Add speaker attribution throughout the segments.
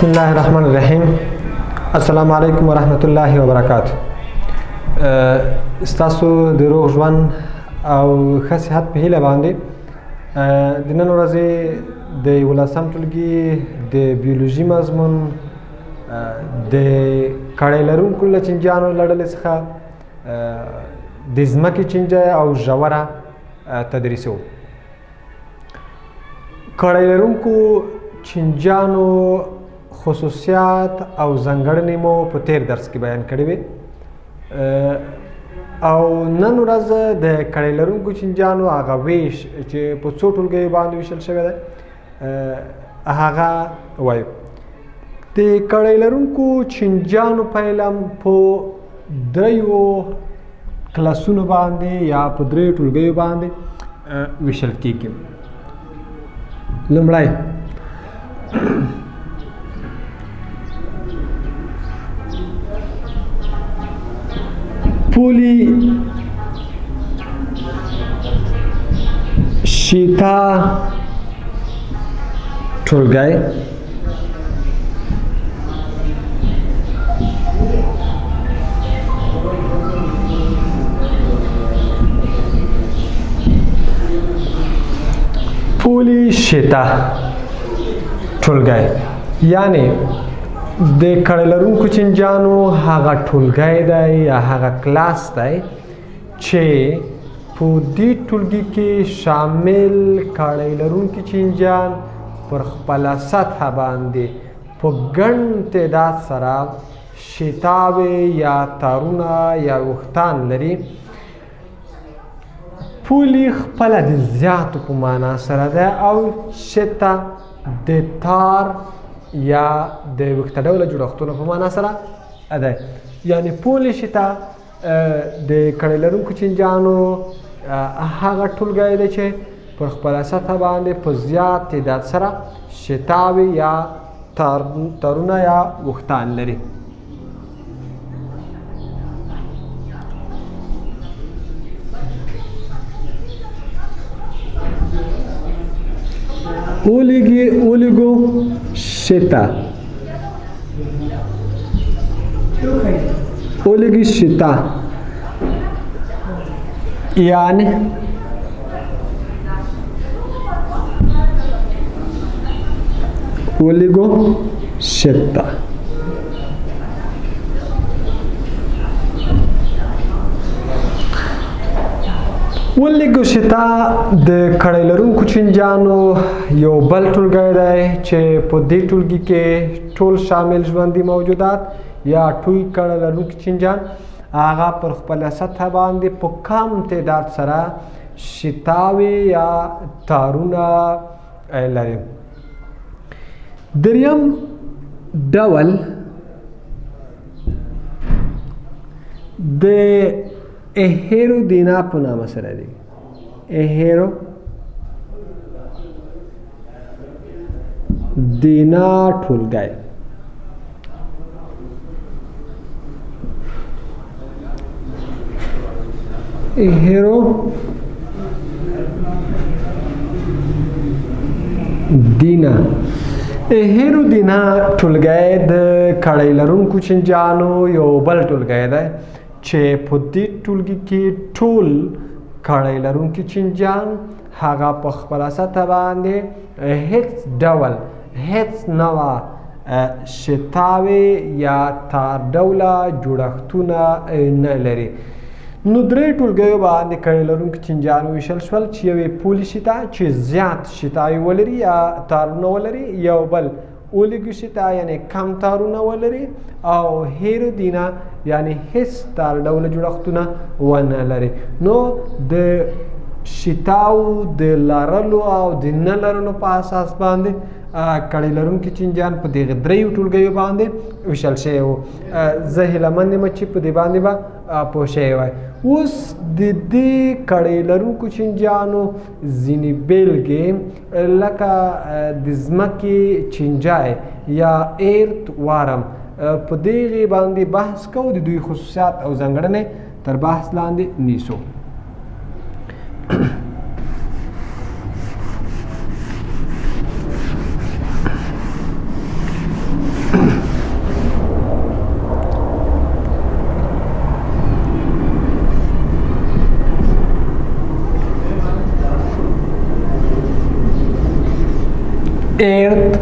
Speaker 1: بسم الله الرحمن الرحیم. السلام علیکم ورحمت الله وبرکاته. ستاسو د روغ ژوند او ښه صحت په هیله باندې د نن ورځې د 11 ټولګي د بیولوژي مضمون د کړی لرونکو له چینجیانو له ډلې څخه د ځمکې چینجی او ژوره تدریسوو. کړی لرونکو چینجیانو خصوصیات او ځانګړنې مو په تیر درس کې بیان کړې وې او نن ورځ د کړی لرونکو چینجیانو هغه ویش چې په څو ټولګیو باندې ویشل شوی دی هغه وایو. د کړی لرونکو چینجیانو په علم په دریو کلاسونو باندې یا په دریو ټولګیو باندې ویشل کیږي. لومړی پولی شیتا ټولګی، پولی شیتا ټولګی یعنی د کړی لرونکو چینجیانو هغه ټولګی دی یا هغه کلاس دی چې په دې ټولګي کې شامل کړی لرونکي چینجیان پر خپله سطحه باندې په ګڼ تعداد سره شتاوې یا تارونه یا ویښتان لري. پولی خپله د زیاتو په معنا سره ده او شتا د تار یا د ویښته ډوله جوړښتونو په معنا سره ده. یعنی پولی شتا د کړی لرونکو چینجیانو هغه ټولګی دی چې پر خپله سطحه باندې په زیات تعداد سره شتاوې یا تارونه یا ویښتان لري. اولیگو شتا اولیگی شتا یعنی اولیگو شتا اولیگو شتا د کړی لرونکو چینجیانو یو بل ټولګی دی چې په دې ټولګي کې ټول شامل ژوندي موجودات یا ټول کړی لرونکي چینجیان هغه پر خپله سطحه باندې په کم تعداد سره شتاوې یا تارونه لري. دریم ډول د اهیرو دینا په نامه سره دی. اهیرو دینا ټولګی اهیرو دینا اهیرو دینا ټولګی د کړی لرونکو چینجیانو یو بل ټولګی دی چې په دې ټولګي کې ټول کړی لرونکي چینجیان هغه په خپله سطحه باندې هیڅ ډول هیڅ نوع شتاوې یا تار ډوله جوړښتونه نه لري. نو درې ټولګیو باندې کړی لرونکي چینجیان ویشل شول چې یو یې پولی شتا چې زیات شتاوې ولري یا تارونه ولري، یو بل اولیگو شتا یعنی کم تارونه ولري او هیرو دینا یعنی هیڅ تار ډوله جوړښتونه ونه لري. نو د شتاو د لرلو او د نه لرلو په اساس باندې کړی لرونکي چینجیان په دغه دریو ټولګیو باندې ویشل شوي وو. زه هیله مند یم چې په دې باندې به پوه شوي وای. اوس د دې کړی لرونکو چینجیانو ځینې بیلګې لکه د ځمکې چینجی یا ایرت وارم په دغې باندې بحث کوو. د دوی خصوصیات او ځانګړنې تر بحث لاندې نیسو. earth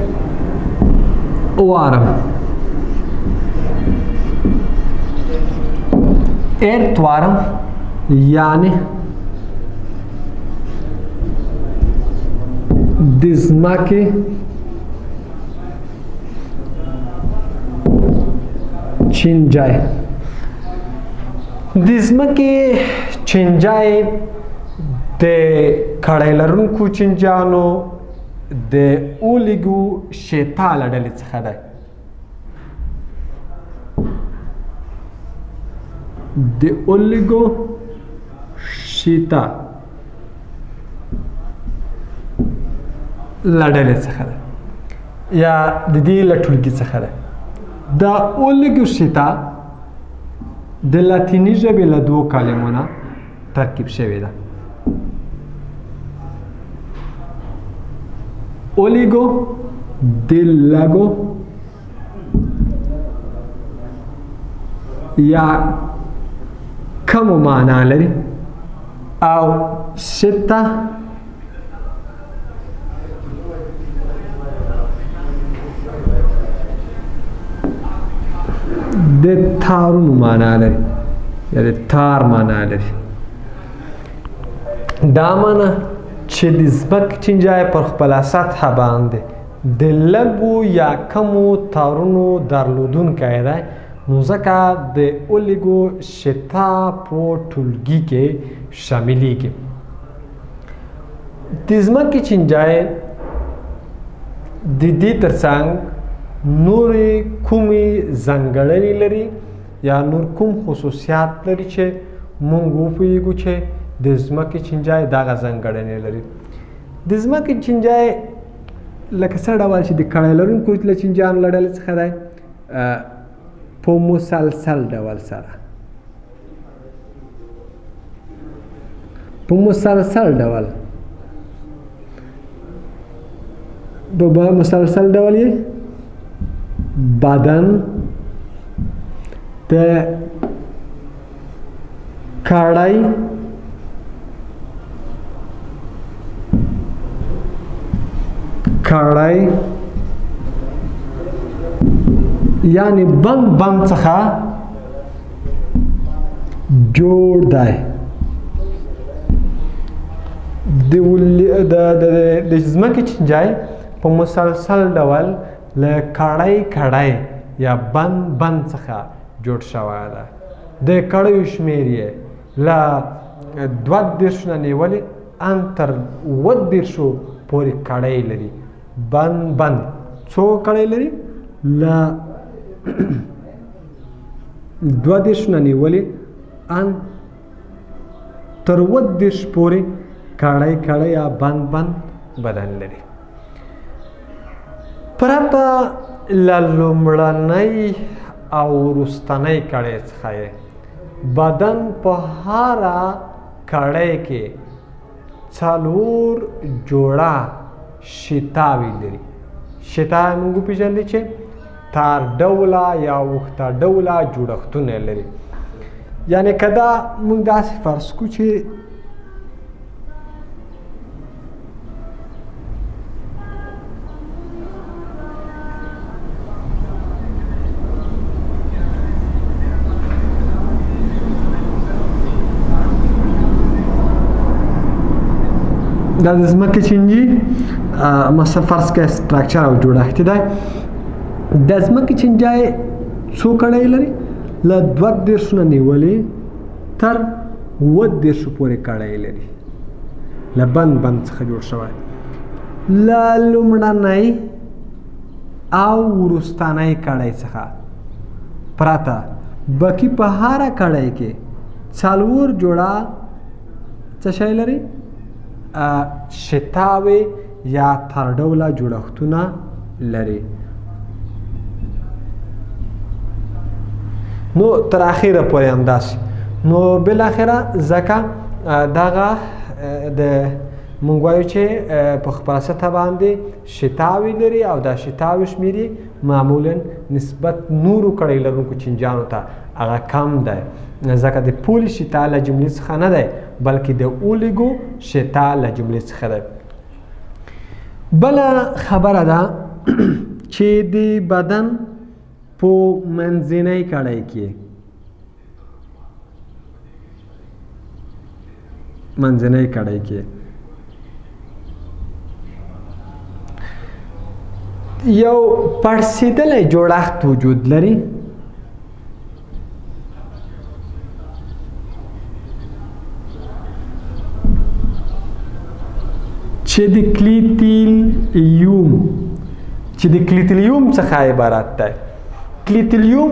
Speaker 1: worm. earth worm یعنی د ځمکې چینجای. د ځمکې چینجای د کړۍ لرونکو چینجیانو د اولیګو شیتا له ډلې څخه دی. د اولیګو شیتا له ډلې څخه دی یا د دې له ټولګې څخه دی. دا اولیګو شیتا د لاتیني ژبې له دوو کلمو نه ترکیب شوې ده. اولیګو د لګو یا کمو معنا لري او شتا د تارونو معنا لري یا د تار معنا لري. دا معنا چې د ځمکې چینجای پر خپله سطحه باندې د لږو یا کمو تارونو درلودونکی دی، نو ځکه د اولیګو شتا په ټولګي کې شاملیږي. د ځمکې چینجای د دې ترڅنګ نورې کومې ځانګړنې لري یا نور کوم خصوصیات لري چې موږ وپوهیږو چې د ځمکې چینجای دغه ځانګړنې لري. د ځمکې چینجای لکه څه ډول چې د کړۍ لرونکو له چینجیانو له ډلې څخه دی په مسلسل ډول سره په مسلسل ډول یې بدن د کړۍ یعنی بند څخه جوړ دی. د ځمکې چینجای په مسلسل ډول له کړۍ یا بند څخه جوړ شوی دی. د کړیو شمیر یې له 22 نه نیولې ان تر 27 پورې کړۍ لري. بند څو کړۍ لري؟ له 22 نه نیولې ان تر 27 پورې کړۍ یا بند بدن لري. پرته له لومړنۍ او وروستنۍ کړۍ څخه بدن په هره کړۍ کې 4 جوړه شتاوې لري. شتا موږ وپېژندې چې تار ډوله یا اوږده ډوله جوړښتونه لري. یعنې که دا موږ داسې فرض کړو چې دا د ځمکې چینجي مثلا فرض کړئ سټرکچر او جوړښت دی. د ځمکې چینجای څو کړۍ لري؟ له 22 نه نیولې تر 27 پورې کړۍ لري. له بند څخه جوړ شوی. له لومړنۍ او وروستنۍ کړۍ څخه پرته باقي په هره کړۍ کې 4 جوړه څه شی لري؟ شتاوې یا تر ډوله جوړښتونه لري. نو تر اخره پورې همداسې. نو بالاخره ځکه دغه د مونږ وایو چې په خپله سطحه باندې شتاوې لري او دا شتاوې شمېر یې معمولا نسبت نورو کړۍ لرونکو چینجیانو ته هغه کم دی، ځکه د پولي شتا له جملې څخه نه دی بلکې د اولیګو شتا له جملې څخه دی. بله خبره ده چې د بدن په منځنۍ کړۍ کې یو پړسېدلی جوړښت وجود لري چې د کلیتلیوم څخه عبارت دی. کلیتلیوم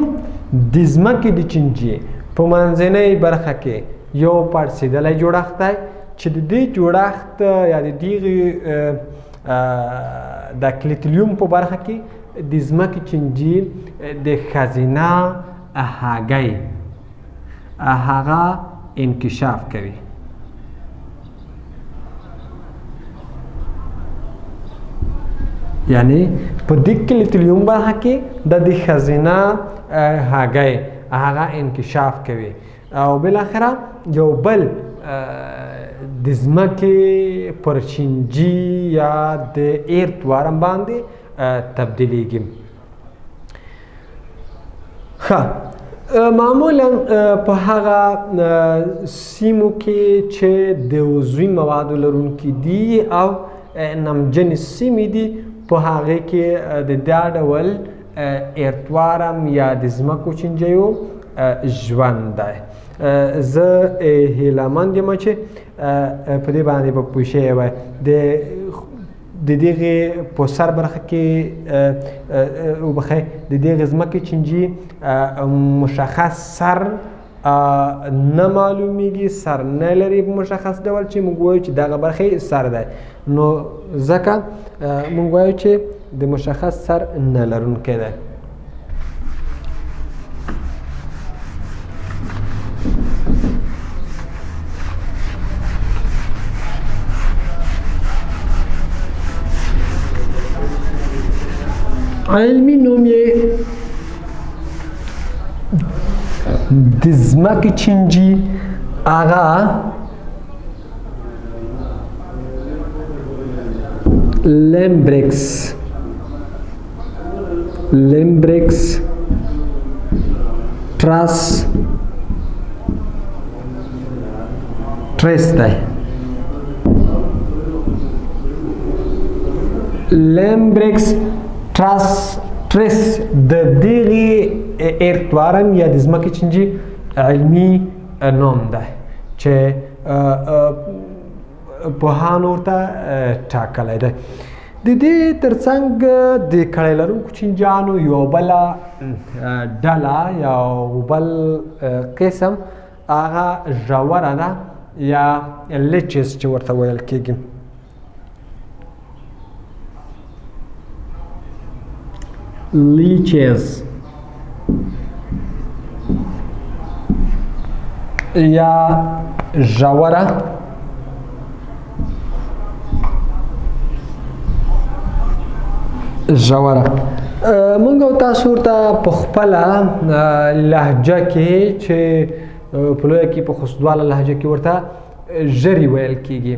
Speaker 1: د ځمکې د چینجي په منځنۍ برخه کې یو پړسېدلی جوړښت دی چې د دې جوړښت یا د دغې د کلیتلیوم په برخه کې د ځمکې چینجي د ښځینه هګۍ هغه انکشاف کوي. یعنی په دې کلیتلیوم برخه کې د ښځینه هګۍ هغه انکشاف کوي او بالاخره یو بل د ځمکې پر چینجي یا د ایرتوارم باندې تبدیلیږي. معمولا په هغه سیمو کې چې د عضوي موادو لرونکي دي او نمجنې سیمې دي په هغې کې د دا ډول ایرتوارم یا د ځمکو چینجیو ژوند دی. زه هیله مند یم چې په دې باندې به پوه شوي وی. د دغې په سر برخه کې د دغې ځمکې چینجي مشخص سر نه معلومیږي، سر نه لري په مشخص ډول چې موږ وایو چې دغه برخه سر دی، نو ځکه موږ وایو چې د مشخص سر نه لرونکی دی. علمي نوم یې د ځمکې چینجي هغه لیمبریکس ټریس دی. لیمبریکس ټریس د دغې ایرتوارم یا د ځمکې چینجي علمي نوم دی چې پوهانو ورته ټاکلی دی. د دې ترڅنګ د کړۍ لرونکو چینجیانو یو بله ډله یا بل قسم هغه ژوره ده یا لیچز چې ورته ویل کیږي. لیچز یا ژوره مونږ او تاسو ورته په خپله لهجه کې چې په لویه کې په خصدواله لهجه کې ورته ژرې ویل کیږي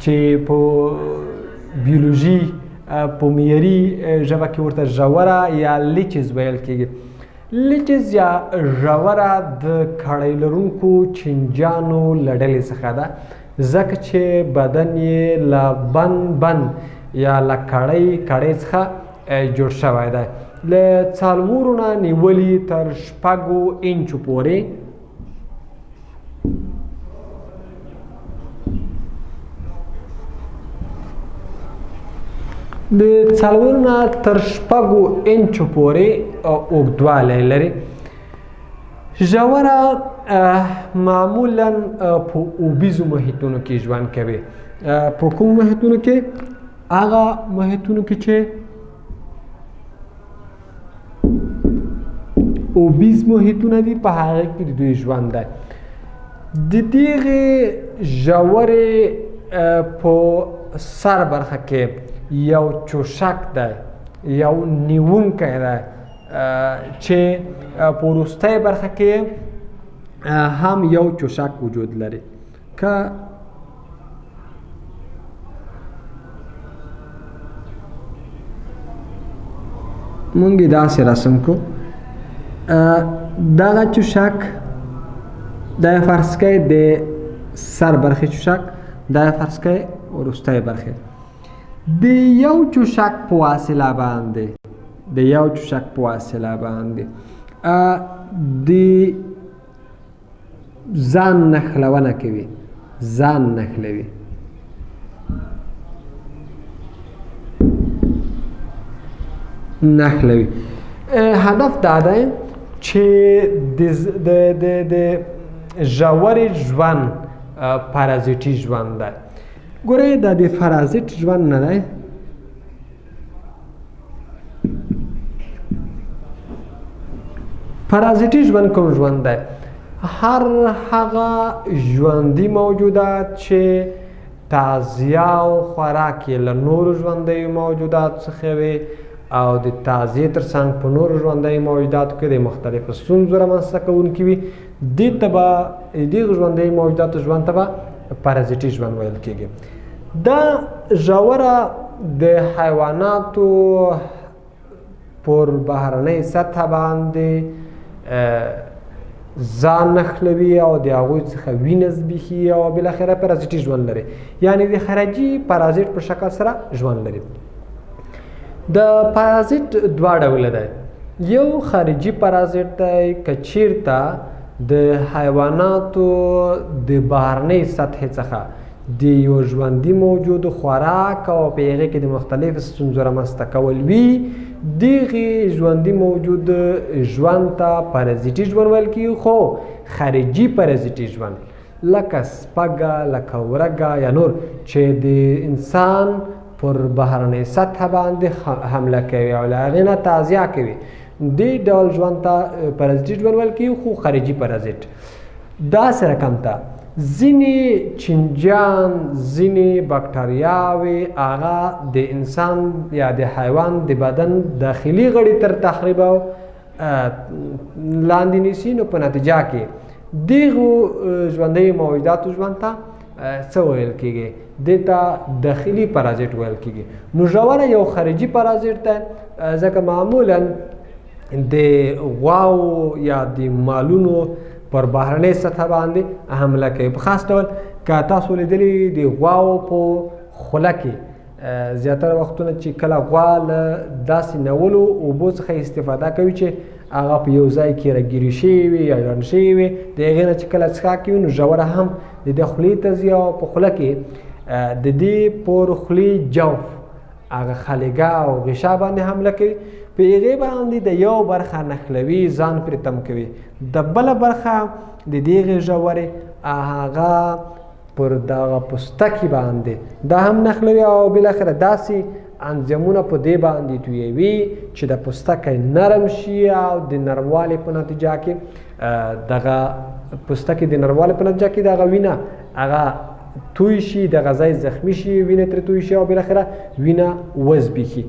Speaker 1: چې په بیولوژي په معیاري ژبه کې ورته ژوره یا لیچز ویل کیږي. لیچز یا ژوره د کړۍ لرونکو چینجیانو له ډلې څخه ده ځکه چې بدن یې له بند یا له کړۍ څخه جوړ شوی دی. له 4 نه نیولي تر 6 انچو پورې د 4 نه تر 6 انچو پورې اوږدوالی لري. ژوره معمولا په اوبیزو محیطونو کې ژوند کوي. په کومو محیطونو کې؟ هغه محیطونو کې چې اوبیز محیطونه دي په هغه کې د دوی ژوند دی. د دغې ژورې په سر برخه کې یو چوشک دی، یو نیونکی دی چې په وروستۍ برخه کې هم یو چوشک وجود لري. که مونږ یې داسې رسم کو دغه چوشک دا یې فرض کړئ د سر برخې چوشک دا یې فرض کړئ وروستی برخې د یو چوشک په واسطه باندې د ځان نښلونه کوي ځان نښلوي هدف دا دی چې د ژورې ژوند پارازیټي ژوند دی ګورئ دا د پارازیت ژوند نه دی پارازیټي ژوند کوم ژوند دی هر هغه ژوندي موجودات چې تغذیه او خوراک یې له نورو ژوندیو موجوداتو څخه وي او د تغذیې تر څنګ په نورو ژوندیو موجوداتو کې د مختلفو ستونزو رامنځته کوونکي وي دې ته به دغو ژوندیو موجوداتو ژوند ته به پارازیټي ژوند ویل کېږي دا ژوره د حیواناتو پر بهرنۍ سطح باندې ځان نښلوي او د هغوی څخه وینه زبېښي او بالاخره پارازیټي ژوند لري یعنې د خارجي پارازیت په شکل سره ژوند لري د پارازیت دوه ډوله دی یو خارجي پارازیت دی که چیرته د حیواناتو د بهرنۍ سطحې څخه د یو ژوندي موجود خوراک او په هغې کې د مختلفو ستونزو رامنځته کول وي دغې ژوندي موجود ژوند ته پارازیټي ژوند ویل کېږي خو خارجي پارازیټي ژوند لکه سپږه لکه ورږه یا نور چې د انسان پر بهرنۍ سطح باندې حمله کوي او له هغې نه تغذیه کوي دې ډول ژوند ته پارازیټي ژوند ویل کېږي خو خارجي پارازیت داسې رقم ته ځینې چینجیان ځینې بکټریاوې هغه د انسان یا د حیوان د بدن داخلي غړي تر تخریب او لاندې نیسي نو په نتیجه کې دغو ژوندیو موجوداتو ژوند ته څه ویل کېږي دې ته داخلي پارازیت ویل کېږي نو ژوره یو خارجي پارازیت دی ځکه معمولا د غواو یا د مالونو پر بهرنۍ سطح باندې حمله کوي په خاص ډول که تاسو لیدلي د غواو په خوله کې زیاتره وختونه چې کله غوا له داسې نولو اوبو څخه استفاده کوي چې هغه په یو ځای کې راګیرې شوي وي یا ړنډ شوي وي د هغې نه چې کله څښاک کوي نو ژوره هم د دې خولې ته ځي او په خوله کې د دې پر خولې جوف هغه خلیګه او غشا باندې حمله کوي په هغې باندې د یو برخه نښلوي ځان پرې تم کوي د بله برخه د دغې ژورې هغه پر دغه پوستکي باندې دا هم نښلوي او بالاخره داسې انزیمونه په دې باندې تویوي چې د پوستکی نرم شي او د نرموالي په نتیجه کې دغه پوستکي د نرموالي په نتیجه کې دغه وینه هغه توی شي دغه ځای زخمي شي وینه ترې توی شي او بالاخره وینه وزبېښي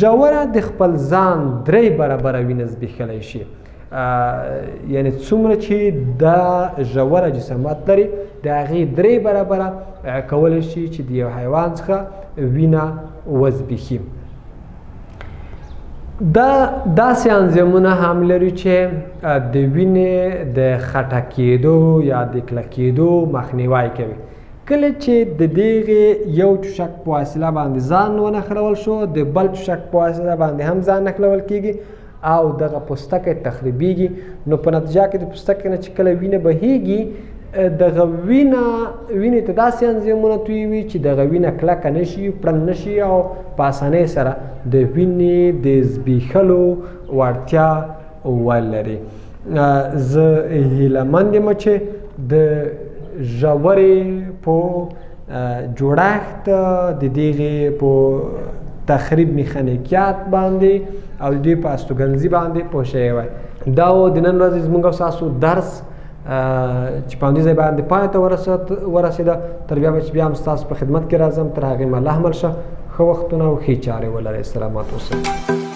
Speaker 1: ژوره د خپل ځان 3 برابره وینه زبېښلی شي یعنی څومره چې دا ژوره جسامت لري د هغې 3 برابره کولی شي چې د یو حیوان څخه وینه وزبېښي دا داسې انزیمونه هم لري چې د وینې د خټه کېدو یا د کلکېدو مخنیوی کوي کله چې د دغې یو چوشک په وسیله باندې ځان ونښلول شو د بل چوشک په وسیله باندې هم ځان نښلول کېږي او دغه پوستکی تخریبیږي نو په نتیجه کې د پوستکي نه چې کله وینه بهیږي دغه وینې ته داسې انزیمونه تویوي چې دغه وینه کلکه نشي پړن نشي او په اسانۍ سره د وینې د زبېښلو وړتیا ولري زه هیلهمند یم چې د ژورې په جوړښت د دغې په تخریب میخانیکیات باندې او د دوی په استوګنځي باندې پوه شوی وای دا و د نن ورځې زموږ او ستاسو درس چې په همدې ځای باندې پای ته ورسېده تر بیا به چې بیا هم ستاسو په خدمت کې راځم تر هغې مله حمل شه ښه وختونه او ښې چارې ولرئ سلامات اوسئ